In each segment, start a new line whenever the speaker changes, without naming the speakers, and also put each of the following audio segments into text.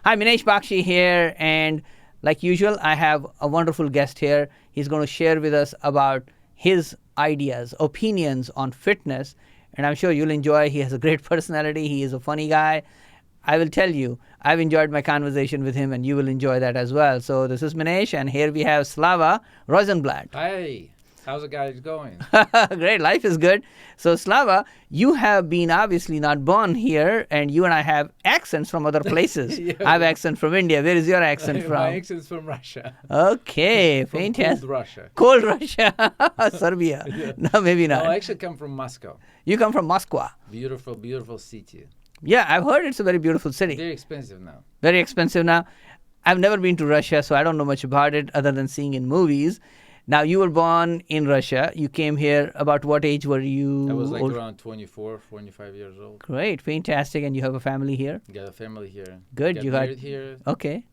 Hi, Minesh Baxi here, and like usual, I have a wonderful guest here. He's going to share with us about his ideas, opinions on fitness, and I'm sure you'll enjoy. He has a great personality. He is a funny guy. I will tell you, I've enjoyed my conversation with him, and you will enjoy that as well. So this is Minesh, and here we have Slava Royzenblat.
Hi, how's it guys going?
Great, life is good. So Slava, you have been obviously not born here, and you and I have accents from other places.
Yeah.
I have accent from India. Where is your accent from?
My accent's from Russia.
Okay,
From
fantastic.
cold Russia.
Cold Russia, Serbia.
Yeah.
No, maybe
No,
not.
I actually come from Moscow.
You come from Moscow.
Beautiful, beautiful city.
Yeah, I've heard it's a very beautiful city.
Very expensive now.
Very expensive now. I've never been to Russia, so I don't know much about it other than seeing in movies. Now, you were born in Russia. You came here. About what age were you?
I was like
old?
around 24, 25 years old.
Great, fantastic. And you have a family here?
Got a family here.
Good,
Got
you got-
married here.
Okay.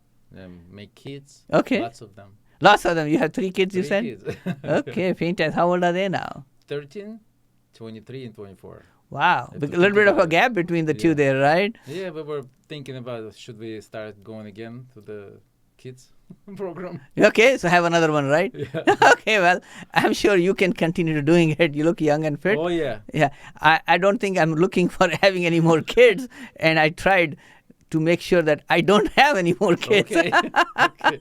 Make kids.
Okay.
Lots of them.
Lots of them. You have 3 kids, you
3
said?
kids.
Okay, fantastic. How old are they now?
13, 23, and 24.
Wow.
have
A
to
little
think
bit of a
about it.
gap between the two
Yeah.
there, right?
Yeah, but we're thinking about should we start going again to the kids program?
Okay, so have another one, right?
Yeah.
Okay, well, I'm sure you can continue doing it. You look young and fit.
Oh, yeah.
Yeah, I don't think I'm looking for having any more kids, and I tried to make sure that I don't have any more kids.
Okay. Okay.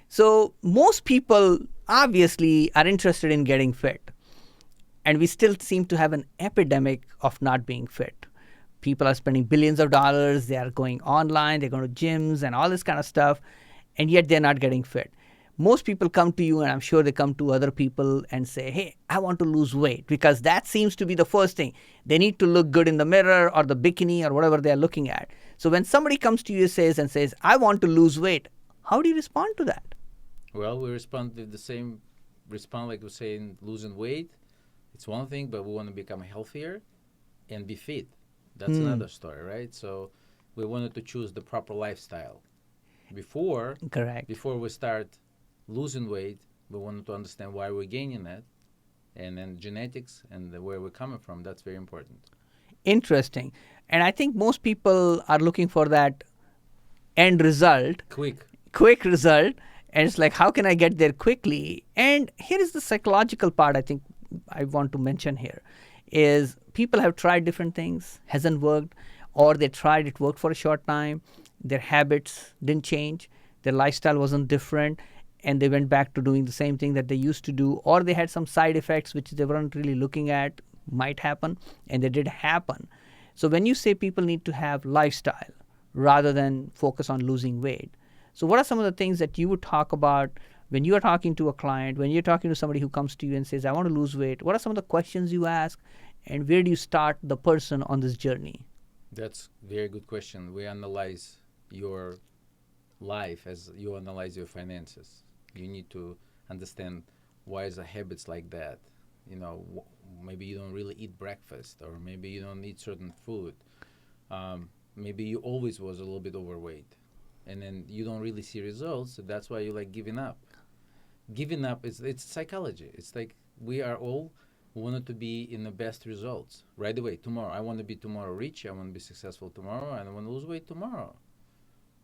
So most people obviously are interested in getting fit, and we still seem to have an epidemic of not being fit. People are spending billions of dollars, they are going online, they're going to gyms and all this kind of stuff, and yet they're not getting fit. Most people come to you, and I'm sure they come to other people and say, hey, I want to lose weight, because that seems to be the first thing. They need to look good in the mirror or the bikini or whatever they're looking at. So when somebody comes to you and says, I want to lose weight, how do you respond to that?
Well, we respond with the same response like we're saying losing weight. It's one thing, but we want to become healthier and be fit. That's another story, right? So we wanted to choose the proper lifestyle. Before
Correct.
we start losing weight, we wanted to understand why we're gaining it, and then genetics and where we're coming from. That's very important.
Interesting. And I think most people are looking for that end result, quick result. And it's like, how can I get there quickly? And here is the psychological part I think I want to mention here is people have tried different things, hasn't worked, or they tried, it worked for a short time, their habits didn't change, their lifestyle wasn't different, and they went back to doing the same thing that they used to do, or they had some side effects which they weren't really looking at, might happen, and they did happen. So when you say people need to have lifestyle rather than focus on losing weight, so what are some of the things that you would talk about when you are talking to a client, when you're talking to somebody who comes to you and says, I want to lose weight? What are some of the questions you ask, and where do you start the person on this journey?
That's a very good question. We analyze your life as you analyze your finances. You need to understand why is the habits like that. You know, maybe you don't really eat breakfast, or maybe you don't eat certain food. Maybe you always was a little bit overweight, and then you don't really see results. So that's why you like giving up. Giving up it's psychology. It's like we are all wanted to be in the best results right away. Tomorrow, I want to be tomorrow rich. I want to be successful tomorrow, and I want to lose weight tomorrow.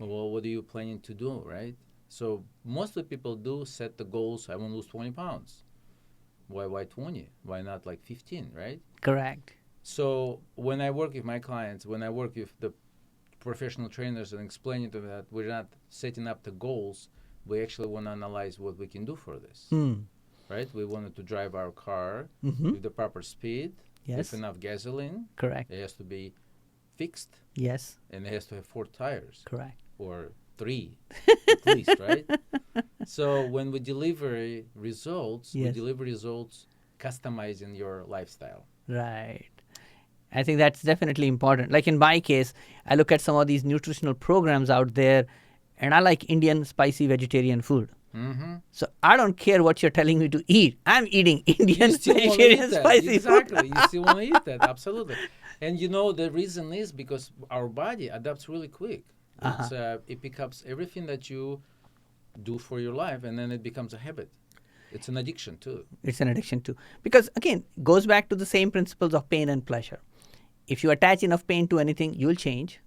Well, what are you planning to do, right? So most of the people do set the goals. I want to lose 20 pounds. Why 20? Why not like 15, right?
Correct.
So when I work with my clients, when I work with the professional trainers and explaining to them that we're not setting up the goals, we actually want to analyze what we can do for this, right? We wanted to drive our car with the proper speed,
Yes.
with enough gasoline.
Correct.
It has to be fixed,
Yes.
and it has to have 4 tires
Correct.
or 3 at least, right? So when we deliver results, we
Yes.
deliver results customizing your lifestyle.
Right. I think that's definitely important. Like in my case, I look at some of these nutritional programs out there, and I like Indian spicy vegetarian food.
Mm-hmm.
So I don't care what you're telling me to eat. I'm eating Indian
You still want to
vegetarian
eat that.
spicy
Exactly.
food.
You still want to eat that. Absolutely. And you know, the reason is because our body adapts really quick. It picks up everything that you do for your life, and then it becomes a habit. It's an addiction too.
It's an addiction too. Because again, goes back to the same principles of pain and pleasure. If you attach enough pain to anything, you'll change.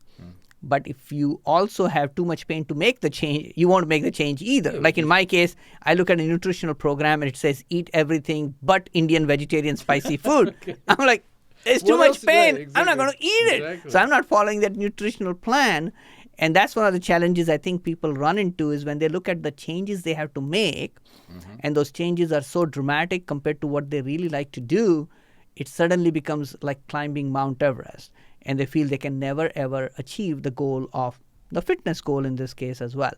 But if you also have too much pain to make the change, you won't make the change either.
Yeah,
Like in my case, I look at a nutritional program and it says eat everything but Indian vegetarian spicy food.
Okay.
I'm like, there's too
What
much
else?
pain.
Right,
I'm not
exactly.
going to eat it.
Exactly.
So I'm not following that nutritional plan. And that's one of the challenges I think people run into is when they look at the changes they have to make, and those changes are so dramatic compared to what they really like to do, it suddenly becomes like climbing Mount Everest. And they feel they can never ever achieve the goal of the fitness goal in this case as well.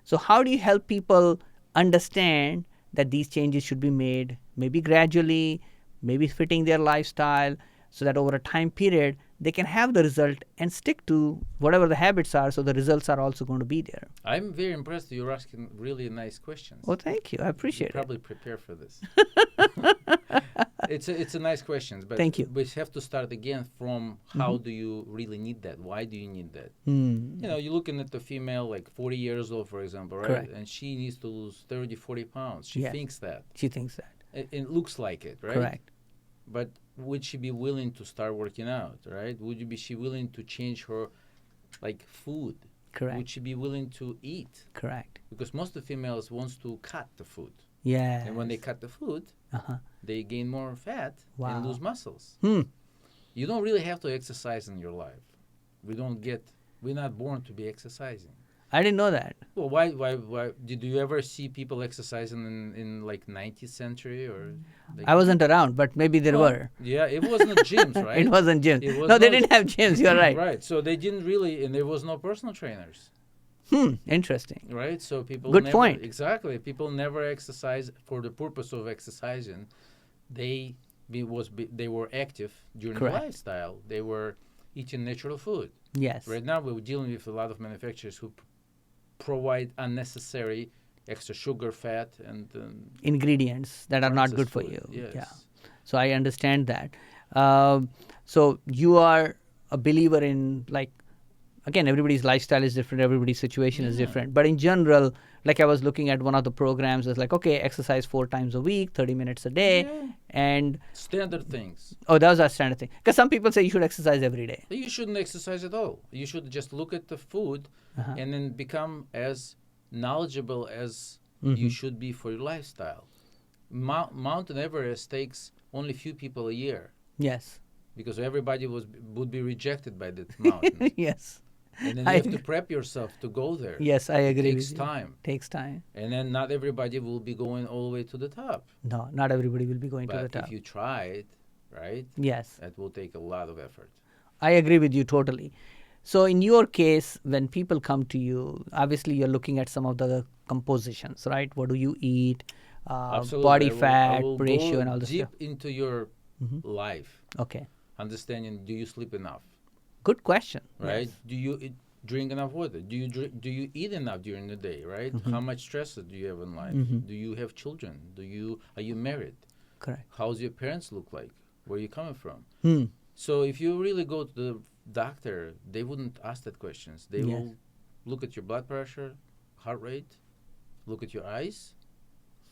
So how do you help people understand that these changes should be made maybe gradually, maybe fitting their lifestyle, so that over a time period they can have the result and stick to whatever the habits are, so the results are also going to be there?
I'm very impressed. You're asking really nice questions.
Oh, thank you. I appreciate
You probably prepare for this. It's a nice question, but
Thank you.
we have to start again from how do you really need that? Why do you need that?
it.
You know, you're looking at the female like 40 years old, for example, right?
Correct.
And she needs to lose 30, 40 pounds. She
Yes.
thinks that.
She thinks that.
It looks like it, right?
Correct.
But would she be willing to start working out, right? Would she willing to change her like food?
Correct.
Would she be willing to eat?
Correct.
Because most of the females wants to cut the food.
Yeah.
And when they cut the food,
Uh-huh.
they gain more fat
Wow.
and lose muscles.
Hmm.
You don't really have to exercise in your life. We're not born to be exercising.
I didn't know that.
Well, why did you ever see people exercising in like 19th century or? Like,
I wasn't around, but maybe there
Well,
were.
Yeah, it wasn't gyms, right?
It wasn't gyms.
It was
No, they
not-
didn't have gyms. You're right.
Right. So they didn't really, and there was no personal trainers,
Interesting.
right? So people
Good
never,
point.
Exactly. People never exercise for the purpose of exercising. They were active during
Correct.
the lifestyle. They were eating natural food.
Yes.
Right now, we're dealing with a lot of manufacturers who provide unnecessary extra sugar, fat, and
Ingredients that are not good
processed
for
food.
you.
Yes.
Yeah. So I understand that. So you are a believer in, like, again, everybody's lifestyle is different, everybody's situation is
Yeah.
different. But in general, like I was looking at one of the programs, it's like, okay, exercise 4 times a week, 30 minutes a day.
Yeah.
And,
Standard things.
oh, those are standard thing. Because some people say you should exercise every day.
You shouldn't exercise at all. You should just look at the food
Uh-huh.
and then become as knowledgeable as
Mm-hmm.
you should be for your lifestyle. Mountain Everest takes only few people a year
Yes.
because everybody would be rejected by that mountain.
Yes.
And then
I
you have to
agree.
prep yourself to go there.
Yes, I agree
It takes
with you.
time.
Takes time.
And then not everybody will be going all the way to the top.
No, not everybody will be going to the
But
top.
if you try it, right,
Yes.
that will take a lot of effort.
I agree with you totally. So in your case, when people come to you, obviously you're looking at some of the compositions, right? What do you eat?
Absolutely.
Body
I will
fat
go
ratio and all this
deep
stuff.
into your
Mhm.
life,
Okay.
understanding, do you sleep enough,
Good question.
right?
Yes.
Do you drink enough water? Do you eat enough during the day, right?
Mm-hmm.
How much stress do you have in life? Do you have children? Are you married?
Correct.
How's your parents look like? Where you coming from?
Hmm.
So if you really go to the doctor, they wouldn't ask that questions. They
Yes.
will look at your blood pressure, heart rate, look at your eyes,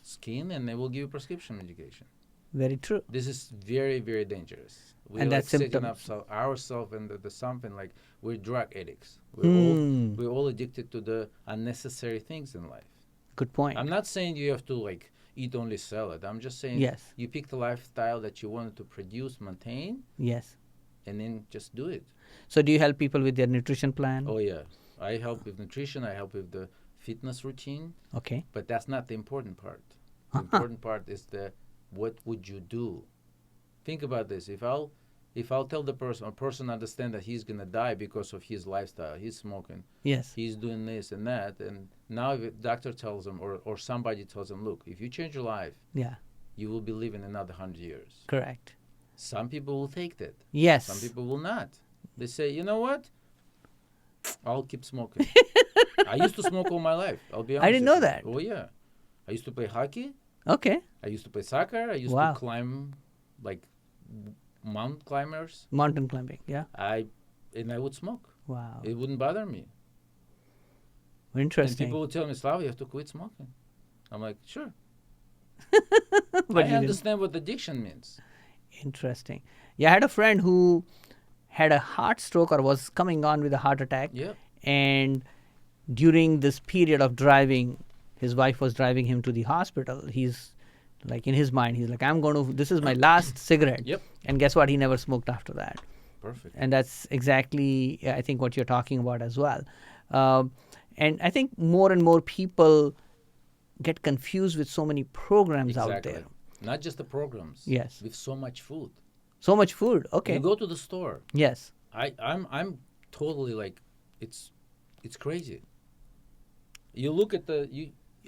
skin, and they will give you prescription medication.
Very true.
This is very, very dangerous. We're
And
like
that's
setting
symptoms.
ourselves into something like we're drug addicts.
Hmm.
We're all addicted to the unnecessary things in life.
Good point.
I'm not saying you have to like eat only salad. I'm just saying
Yes.
you pick the lifestyle that you wanted to produce, maintain,
Yes.
and then just do it.
So do you help people with their nutrition plan?
Oh yeah, I help with nutrition. I help with the fitness routine,
Okay.
but that's not the important part. The important part is what would you do? Think about this. If I'll tell the person, a person understand that he's gonna die because of his lifestyle, he's smoking,
Yes.
he's doing this and that, and now if a doctor tells him or somebody tells him, look, if you change your life,
Yeah.
you will be living another 100 years.
Correct.
Some people will take that.
Yes.
Some people will not. They say, you know what? I'll keep smoking. I used to smoke all my life. I'll be honest.
I didn't
with
know
you.
that.
Oh yeah. I used to play hockey.
Okay.
I used to play soccer. I used
Wow.
to climb like mountain climbers.
Mountain climbing. Yeah.
I would smoke.
Wow.
It wouldn't bother me. And
Interesting.
people would tell me, Slava, you have to quit smoking. I'm like, sure.
But
I
you didn't.
understand what addiction means.
Interesting. Yeah, I had a friend who had a heart stroke or was coming on with a heart attack.
Yep.
And during this period of driving, his wife was driving him to the hospital. He's like, in his mind, he's like, this is my last cigarette.
Yep.
And guess what? He never smoked after that.
Perfect.
And that's exactly, I think, what you're talking about as well. And I think more and more people get confused with so many programs out there.
Not just the programs.
Yes.
With so much food.
So much food. Okay.
You go to the store.
Yes.
I'm totally like, it's crazy. You look at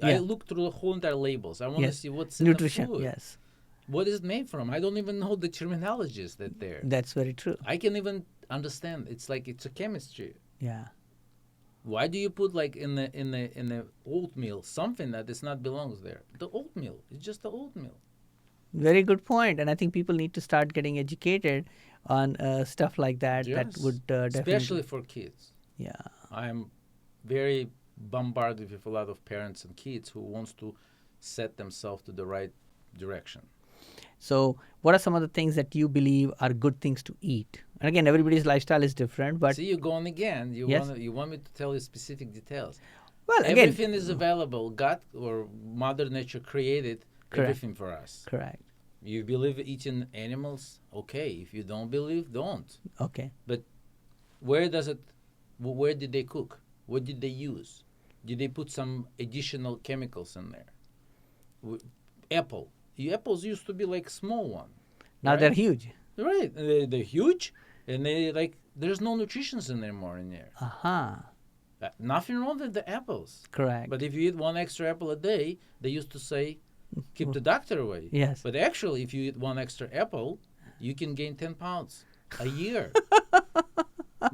I look through the whole entire labels. I want to see what's in
nutrition.
The food.
Yes.
What is it made from? I don't even know the terminologies that there.
That's very true.
I can even understand. It's like it's a chemistry.
Yeah.
Why do you put like in the oatmeal something that does not belongs there? The oatmeal. It's just the oatmeal.
Very good point. And I think people need to start getting educated on stuff like that.
Yes.
That would definitely,
especially for kids.
Yeah.
I am very bombarded with a lot of parents and kids who wants to set themselves to the right direction.
So what are some of the things that you believe are good things to eat? And again, everybody's lifestyle is different, but...
See, you're going again. You want me to tell you specific details.
Well, again...
Everything is available. God or Mother Nature created everything for us.
Correct.
You believe eating animals? Okay. If you don't believe, don't.
Okay.
But where did they cook? What did they use? Did they put some additional chemicals in there? Apple. The apples used to be like small one.
Now they're huge.
Right. They're huge, and there's no nutrition anymore in there. Nothing wrong with the apples.
Correct.
But if you eat one extra apple a day, they used to say, keep the doctor away.
Yes.
But actually, if you eat one extra apple, you can gain 10 pounds a year.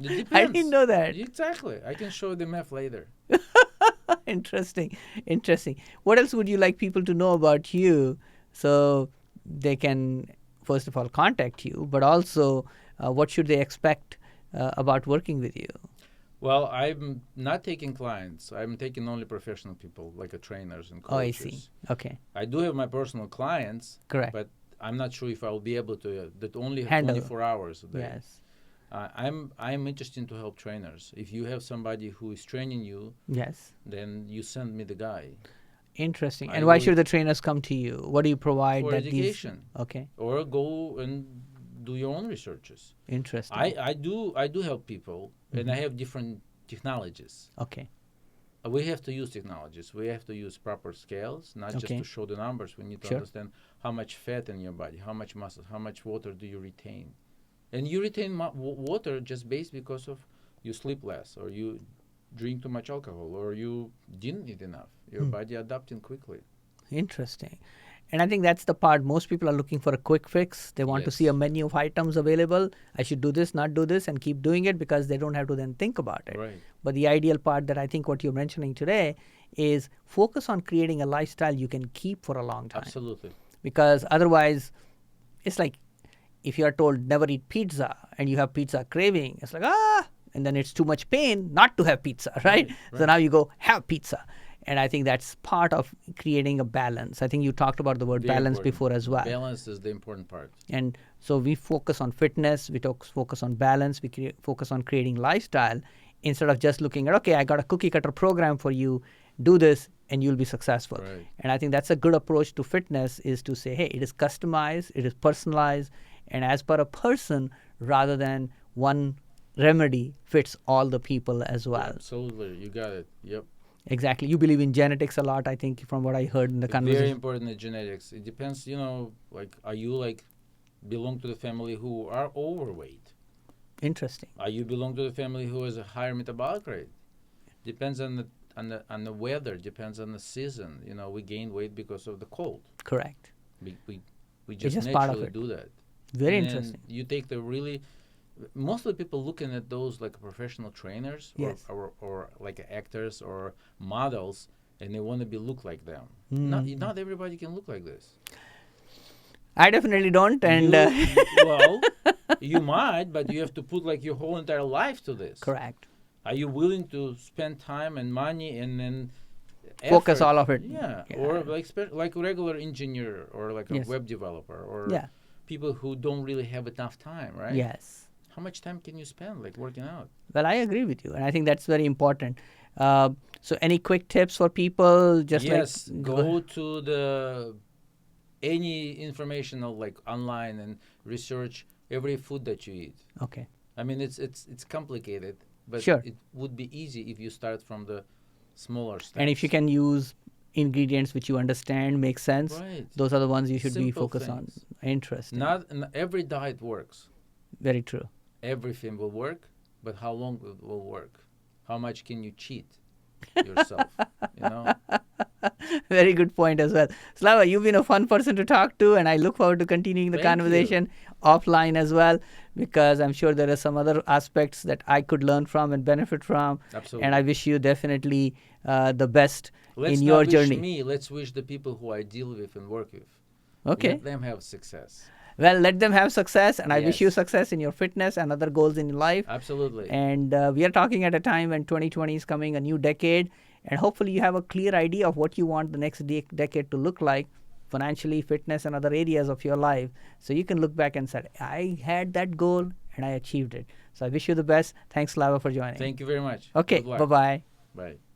It depends.
I didn't know that.
Exactly. I can show you the math later.
Interesting. What else would you like people to know about you so they can, first of all, contact you, but also what should they expect about working with you?
Well, I'm not taking clients. I'm taking only professional people, like trainers and coaches.
Oh, I see. Okay.
I do have my personal clients.
Correct.
But I'm not sure if I will be able to. That only have
handle
24 hours a day.
Yes.
I'm interested to help trainers. If you have somebody who is training you,
yes,
then you send me the guy.
Interesting. And why should the trainers come to you? What do you provide?
For education.
Okay.
Or go and do your own researches.
Interesting.
I do help people, and I have different technologies.
Okay.
We have to use technologies. We have to use proper scales, not just to show the numbers. We need to understand how much fat in your body, how much muscle, how much water do you retain. And you retain water just based because of you sleep less, or you drink too much alcohol, or you didn't eat enough. Your body adapting quickly.
Interesting. And I think that's the part. Most people are looking for a quick fix. They want to see a menu of items available. I should do this, not do this, and keep doing it because they don't have to then think about it.
Right.
But the ideal part that I think what you're mentioning today is focus on creating a lifestyle you can keep for a long time.
Absolutely.
Because otherwise, it's like if you are told never eat pizza and you have pizza craving, it's like, and then it's too much pain not to have pizza, right? So now you go have pizza. And I think that's part of creating a balance. I think you talked about the word balance before as well.
Balance is the important part.
And so we focus on fitness, we focus on balance, we focus on creating lifestyle instead of just looking at, okay, I got a cookie cutter program for you, do this and you'll be successful.
Right.
And I think that's a good approach to fitness, is to say, hey, it is customized, it is personalized, and as per a person rather than one remedy fits all the people as well.
Absolutely. You got it. Yep.
Exactly. You believe in genetics a lot, I think, from what I heard in the conversation.
Very important in genetics. It depends, are you belong to the family who are overweight?
Interesting.
Are you belong to the family who has a higher metabolic rate? Depends on the weather, depends on the season. We gain weight because of the cold.
Correct.
We just
naturally
do that.
Very interesting.
You take most of the people looking at those like professional trainers or like actors or models, and they want to look like them. Not everybody can look like this.
I definitely don't. And
well, you might, but you have to put your whole entire life to this.
Correct.
Are you willing to spend time and money and then
focus all of it?
Yeah. Or like a regular engineer or like a web developer or people who don't really have enough time, right?
Yes.
how much time can you spend like working out?
Well, I agree with you, and I think that's very important. So, any quick tips for people? Just
Yes,
like
go to the any informational like online and research every food that you eat.
Okay.
I mean, it's complicated, but
Sure.
it would be easy if you start from the smaller steps.
And if you can use ingredients which you understand, make sense,
Right.
those are the ones you should be
Simple
focused
things.
on. Interesting.
Not every diet works.
Very true.
Everything will work, but how long it will work? How much can you cheat yourself? You know?
Very good point as well. Slava, you've been a fun person to talk to, and I look forward to continuing the
Thank
conversation offline as well, because I'm sure there are some other aspects that I could learn from and benefit from.
Absolutely.
And I wish you definitely the best
Let's
in
not
your
wish
journey.
me. Let's wish the people who I deal with and work with.
Okay.
Let them have success.
Well, let them have success, and I wish you
Yes.
success in your fitness and other goals in your life.
Absolutely.
And we are talking at a time when 2020 is coming, a new decade, and hopefully you have a clear idea of what you want the next decade to look like, financially, fitness, and other areas of your life. So you can look back and say, I had that goal and I achieved it. So I wish you the best. Thanks, Slava, for joining.
Thank you very much.
Okay,
Good luck.
bye-bye.
Bye.